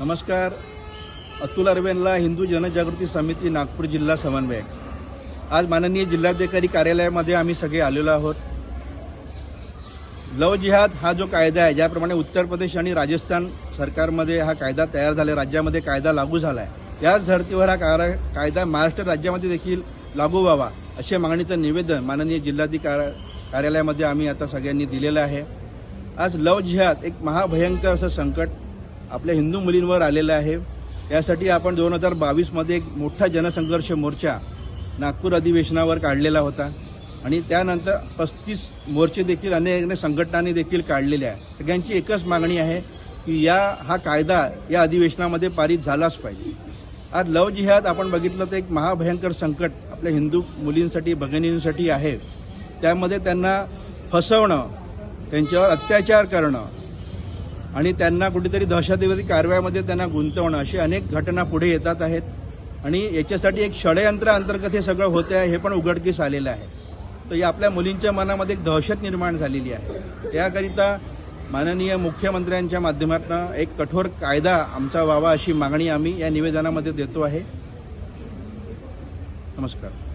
नमस्कार. अतुल अरवेनला हिंदू जनजागृती समिती नागपूर जिल्हा समन्वयक. आज माननीय जिल्हाधिकारी कार्यालयामध्ये आम्ही सगळे आलेलो आहोत. लव जिहाद हा जो कायदा आहे, ज्याप्रमाणे उत्तर प्रदेश आणि राजस्थान सरकारमध्ये हा कायदा तयार झाला, राज्यामध्ये कायदा लागू झाला आहे, याच धर्तीवर हा कायदा महाराष्ट्र राज्यामध्ये देखील लागू व्हावा अशा मागणीचं निवेदन माननीय जिल्हाधिकारी कार्यालयामध्ये आम्ही आता सगळ्यांनी दिलेलं आहे. आज लव जिहाद एक महाभयंकर असं संकट आपल्या हिंदू मुलींवर आलेलं आहे. यासाठी आपण 2022मध्ये एक मोठा जनसंघर्ष मोर्चा नागपूर अधिवेशनावर काढलेला होता आणि त्यानंतर 35 मोर्चे देखील अनेक संघटनांनी देखील काढलेले आहे. सगळ्यांची एकच मागणी आहे की हा कायदा या अधिवेशनामध्ये पारित झालाच पाहिजे. आज लव जिहाद आपण बघितलं तर एक महाभयंकर संकट आपल्या हिंदू मुलींसाठी, भगिनींसाठी आहे. त्यामध्ये त्यांना फसवणं, त्यांच्यावर अत्याचार करणं आणि त्यांना कुठेतरी दहशतवादी कारवायामध्ये त्यांना गुंतवणं, अशी अनेक घटना पुढे येतात आहेत आणि याच्यासाठी एक षडयंत्र अंतर्गत हे सगळं होते आहे, हे पण उघडकीस आलेलं आहे. तर या आपल्या मुलींच्या मनामध्ये एक दहशत निर्माण झालेली आहे. त्याकरिता माननीय मुख्यमंत्र्यांच्या माध्यमातून एक कठोर कायदा आमचा व्हावा अशी मागणी आम्ही या निवेदनामध्ये देतो आहे. नमस्कार.